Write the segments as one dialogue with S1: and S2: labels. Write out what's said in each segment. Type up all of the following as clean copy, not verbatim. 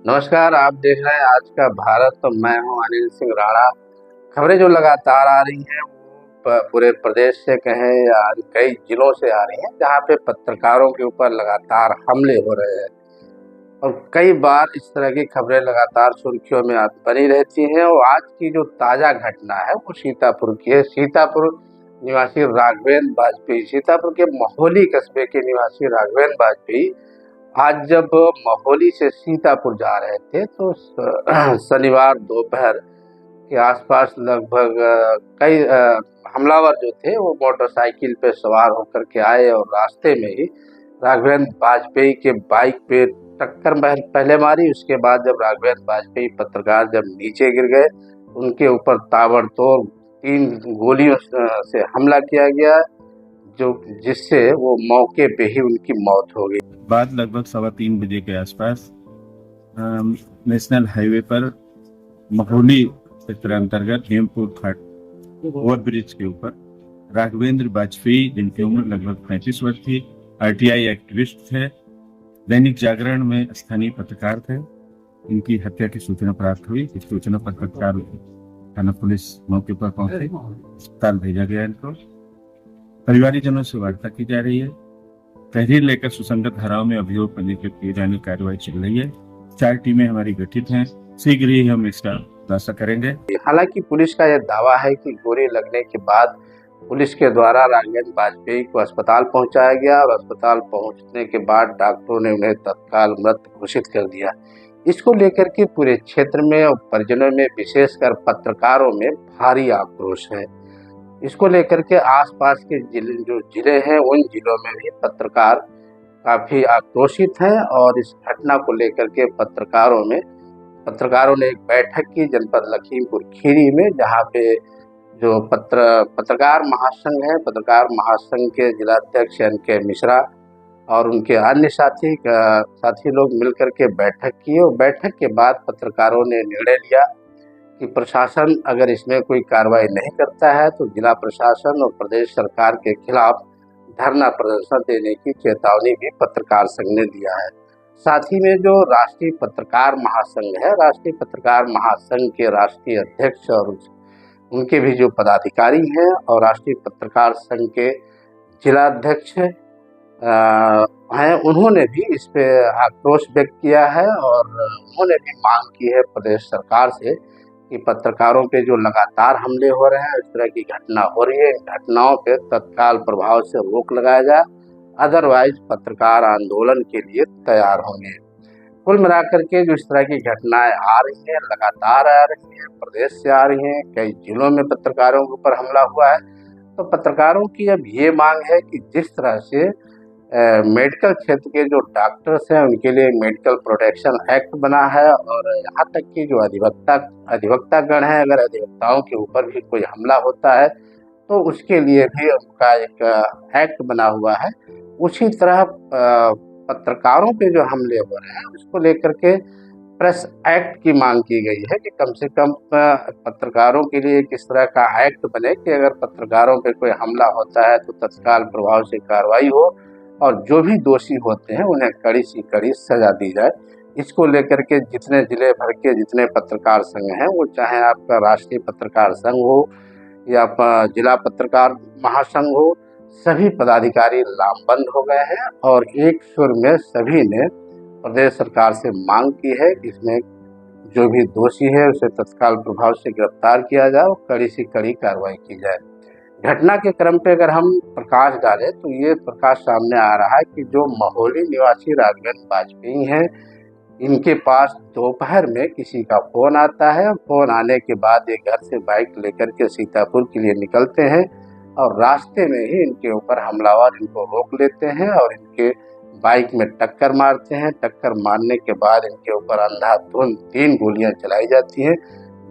S1: नमस्कार। आप देख रहे हैं आज का भारत। तो मैं हूं अनिल सिंह राणा। खबरें जो लगातार आ रही हैं वो पूरे प्रदेश से कहें या कई जिलों से आ रही हैं, जहां पे पत्रकारों के ऊपर लगातार हमले हो रहे हैं। और कई बार इस तरह की खबरें लगातार सुर्खियों में बनी रहती हैं। और आज की जो ताज़ा घटना है वो सीतापुर की है। सीतापुर निवासी राघवेंद्र वाजपेयी, सीतापुर के महोली कस्बे के निवासी राघवेंद्र वाजपेयी आज जब महोली से सीतापुर जा रहे थे तो शनिवार दोपहर के आसपास लगभग कई हमलावर जो थे वो मोटरसाइकिल पे सवार होकर के आए और रास्ते में ही राघवेंद्र वाजपेयी के बाइक पे टक्कर पहले मारी। उसके बाद जब राघवेंद्र वाजपेयी पत्रकार जब नीचे गिर गए, उनके ऊपर ताबड़तोड़ 3 गोलियों से हमला किया गया, जो जिससे वो मौके पे ही उनकी मौत हो गई।
S2: बाद लगभग 3:15 के आसपास नेशनल हाईवे पर महोली क्षेत्र अंतर्गत हेमपुर घाट ओवर ब्रिज के ऊपर राघवेंद्र वाजपेयी, जिनकी उम्र लगभग 35 वर्ष थी, आरटीआई एक्टिविस्ट थे, दैनिक जागरण में स्थानीय पत्रकार थे। इनकी हत्या की सूचना प्राप्त हुई। इस सूचना पर तत्काल थाना पुलिस मौके पर पहुंची, अस्पताल भेजा गया। इनको परिवारजनों से वार्ता की जा रही है। तहरीर लेकर सुसंगत धाराओं में अभियोग पंजीकृत किए जाने की कार्रवाई चल रही है। 4 टीमें हमारी गठित हैं, शीघ्र ही हम इसका खुलासा करेंगे।
S1: हालांकि पुलिस का यह दावा है कि गोली लगने के बाद पुलिस के द्वारा राघवेंद्र वाजपेयी को अस्पताल पहुंचाया गया और अस्पताल पहुंचने के बाद डॉक्टरों ने उन्हें तत्काल मृत घोषित कर दिया। इसको लेकर के पूरे क्षेत्र में और परिजनों में, विशेषकर पत्रकारों में भारी आक्रोश है। इसको लेकर के आसपास के जो जिले हैं उन जिलों में भी पत्रकार काफी आक्रोशित हैं। और इस घटना को लेकर के पत्रकारों ने एक बैठक की जनपद लखीमपुर खीरी में, जहां पे जो पत्रकार महासंघ है, पत्रकार महासंघ के जिलाध्यक्ष NK मिश्रा और उनके अन्य साथी लोग मिलकर के बैठक की। और बैठक के बाद पत्रकारों ने निर्णय लिया कि प्रशासन अगर इसमें कोई कार्रवाई नहीं करता है तो जिला प्रशासन और प्रदेश सरकार के खिलाफ धरना प्रदर्शन देने की चेतावनी भी पत्रकार संघ ने दिया है। साथ ही में जो राष्ट्रीय पत्रकार महासंघ है, राष्ट्रीय पत्रकार महासंघ के राष्ट्रीय अध्यक्ष और उनके भी जो पदाधिकारी हैं और राष्ट्रीय पत्रकार संघ के जिलाध्यक्ष हैं, उन्होंने भी इस पे आक्रोश व्यक्त किया है। और उन्होंने भी मांग की है प्रदेश सरकार से कि पत्रकारों पे जो लगातार हमले हो रहे हैं, इस तरह की घटना हो रही है, इन घटनाओं पे तत्काल प्रभाव से रोक लगाया जाए, अदरवाइज पत्रकार आंदोलन के लिए तैयार होंगे। कुल मिलाकर के जो इस तरह की घटनाएं आ रही हैं, लगातार आ रही हैं, प्रदेश से आ रही हैं, कई जिलों में पत्रकारों के ऊपर हमला हुआ है, तो पत्रकारों की अब ये मांग है कि जिस तरह से मेडिकल क्षेत्र के जो डॉक्टर्स हैं उनके लिए मेडिकल प्रोटेक्शन एक्ट बना है, और यहाँ तक कि जो अधिवक्तागण हैं, अगर अधिवक्ताओं के ऊपर भी कोई हमला होता है तो उसके लिए भी उनका एक एक्ट बना हुआ है, उसी तरह पत्रकारों पे जो हमले हो रहे हैं उसको लेकर के प्रेस एक्ट की मांग की गई है कि कम से कम पत्रकारों के लिए किस तरह का एक्ट बने कि अगर पत्रकारों पे कोई हमला होता है तो तत्काल प्रभाव से कार्रवाई हो और जो भी दोषी होते हैं उन्हें कड़ी से कड़ी सजा दी जाए। इसको लेकर के जितने जिले भर के जितने पत्रकार संघ हैं, वो चाहे आपका राष्ट्रीय पत्रकार संघ हो या जिला पत्रकार महासंघ हो, सभी पदाधिकारी लामबंद हो गए हैं और एक सुर में सभी ने प्रदेश सरकार से मांग की है कि इसमें जो भी दोषी है उसे तत्काल प्रभाव से गिरफ्तार किया जाए और कड़ी से कड़ी कार्रवाई की जाए। घटना के क्रम पे अगर हम प्रकाश डालें तो ये प्रकाश सामने आ रहा है कि जो महोली निवासी राघवेंद्र वाजपेयी हैं, इनके पास दोपहर में किसी का फोन आता है। फोन आने के बाद ये घर से बाइक लेकर के सीतापुर के लिए निकलते हैं और रास्ते में ही इनके ऊपर हमलावर इनको रोक लेते हैं और इनके बाइक में टक्कर मारते हैं। टक्कर मारने के बाद इनके ऊपर अंधाधुंध 3 गोलियां चलाई जाती हैं,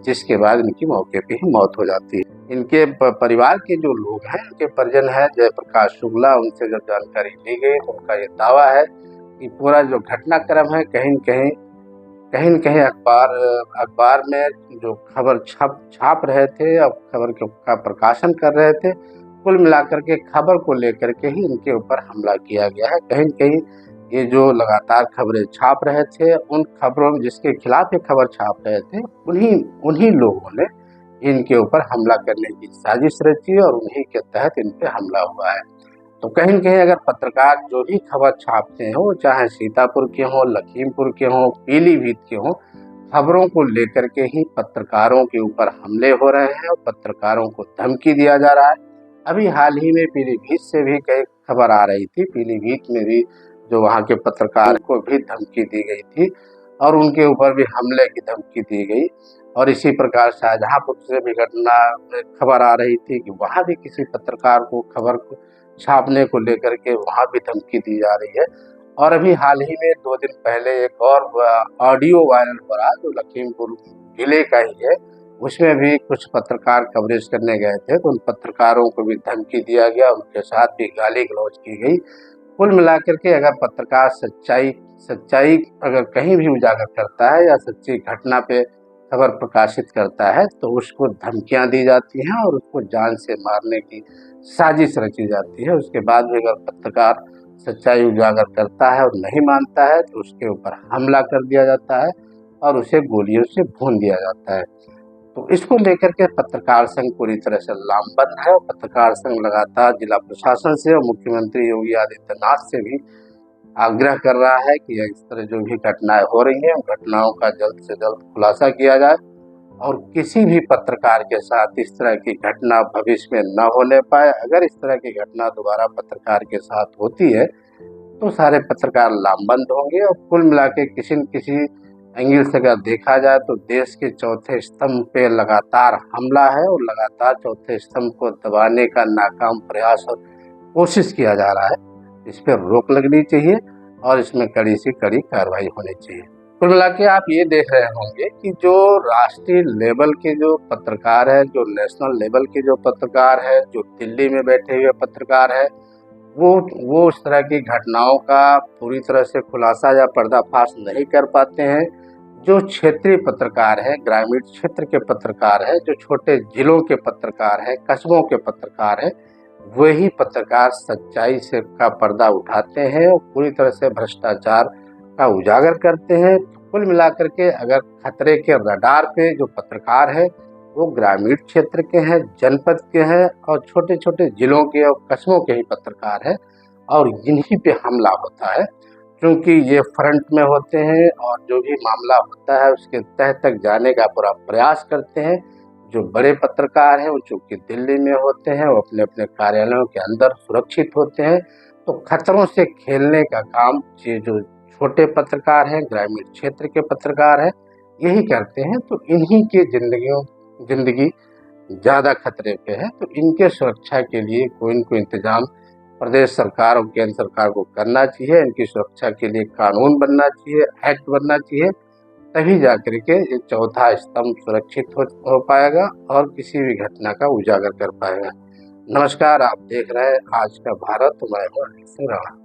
S1: जिसके बाद इनकी मौके पे ही मौत हो जाती है। इनके परिवार के जो लोग हैं, इनके परिजन हैं जयप्रकाश शुक्ला, उनसे जब जानकारी ली गई तो उनका ये दावा है कि पूरा जो घटनाक्रम है कहीं न कहीं अखबार में जो खबर छाप रहे थे और खबर का प्रकाशन कर रहे थे, कुल मिलाकर के खबर को लेकर के ही इनके ऊपर हमला किया गया है। कहीं न कहीं ये जो लगातार खबरें छाप रहे थे, उन खबरों में जिसके खिलाफ ये खबर छाप रहे थे, उन्हीं लोगों ने इनके ऊपर हमला करने की साजिश रची और उन्हीं के तहत इन पे हमला हुआ है। तो कहीं न कहीं अगर पत्रकार जो भी खबर छापते हैं, वो चाहे सीतापुर के हों, लखीमपुर के हों, पीलीभीत के हों, खबरों को लेकर के ही पत्रकारों के ऊपर हमले हो रहे हैं और पत्रकारों को धमकी दिया जा रहा है। अभी हाल ही में पीलीभीत से भी कई खबर आ रही थी, पीलीभीत में भी जो वहाँ के पत्रकार को भी धमकी दी गई थी और उनके ऊपर भी हमले की धमकी दी गई। और इसी प्रकार शाहजहांपुर से भी घटना खबर आ रही थी कि वहाँ भी किसी पत्रकार को खबर को छापने को लेकर के वहाँ भी धमकी दी जा रही है। और अभी हाल ही में 2 दिन पहले एक और ऑडियो वायरल हो रहा जो लखीमपुर जिले का ही है, उसमें भी कुछ पत्रकार कवरेज करने गए थे, तो उन पत्रकारों को भी धमकी दिया गया, उनके साथ भी गाली गलौज की गई। कुल मिलाकर के अगर पत्रकार सच्चाई अगर कहीं भी उजागर करता है या सच्ची घटना पे खबर प्रकाशित करता है, तो उसको धमकियां दी जाती हैं और उसको जान से मारने की साजिश रची जाती है। उसके बाद भी अगर पत्रकार सच्चाई उजागर करता है और नहीं मानता है, तो उसके ऊपर हमला कर दिया जाता है और उसे गोलियों से भून दिया जाता है। तो इसको लेकर के पत्रकार संघ पूरी तरह से लामबंद है और पत्रकार संघ लगातार जिला प्रशासन से और मुख्यमंत्री योगी आदित्यनाथ से भी आग्रह कर रहा है कि इस तरह जो भी घटनाएं हो रही हैं, घटनाओं का जल्द से जल्द खुलासा किया जाए और किसी भी पत्रकार के साथ इस तरह की घटना भविष्य में न होने पाए। अगर इस तरह की घटना दोबारा पत्रकार के साथ होती है, तो सारे पत्रकार लामबंद होंगे और कुल मिला के किसी न किसी एंगल से अगर देखा जाए तो देश के चौथे स्तंभ पे लगातार हमला है और लगातार चौथे स्तंभ को दबाने का नाकाम प्रयास और कोशिश किया जा रहा है। इस पर रोक लगनी चाहिए और इसमें कड़ी से कड़ी कार्रवाई होनी चाहिए। कुल मिला के आप ये देख रहे होंगे कि जो राष्ट्रीय लेवल के जो पत्रकार है, जो नेशनल लेवल के जो पत्रकार है, जो दिल्ली में बैठे हुए पत्रकार है, वो उस तरह की घटनाओं का पूरी तरह से खुलासा या पर्दाफाश नहीं कर पाते हैं। जो क्षेत्रीय पत्रकार है, ग्रामीण क्षेत्र के पत्रकार है, जो छोटे जिलों के पत्रकार है, कस्बों के पत्रकार है, वही पत्रकार सच्चाई से का पर्दा उठाते हैं और पूरी तरह से भ्रष्टाचार का उजागर करते हैं। कुल मिलाकर के अगर खतरे के रडार पे जो पत्रकार है, वो ग्रामीण क्षेत्र के हैं, जनपद के हैं और छोटे छोटे जिलों के और कस्बों के ही पत्रकार हैं और इन्हीं पे हमला होता है, क्योंकि ये फ्रंट में होते हैं और जो भी मामला होता है उसके तह तक जाने का पूरा प्रयास करते हैं। जो बड़े पत्रकार हैं वो चूँकि दिल्ली में होते हैं, वो अपने अपने कार्यालयों के अंदर सुरक्षित होते हैं, तो खतरों से खेलने का काम ये जो छोटे पत्रकार हैं, ग्रामीण क्षेत्र के पत्रकार हैं, यही करते हैं। तो इन्हीं की जिंदगी ज़्यादा खतरे पे है, तो इनके सुरक्षा के लिए कोई न कोई इंतजाम प्रदेश सरकार और केंद्र सरकार को करना चाहिए। इनकी सुरक्षा के लिए कानून बनना चाहिए, एक्ट बनना चाहिए, तभी जाकर के ये चौथा स्तंभ सुरक्षित हो पाएगा और किसी भी घटना का उजागर कर पाएगा। नमस्कार, आप देख रहे हैं आज का भारत, मैं हूं अनिल सिंह राणा।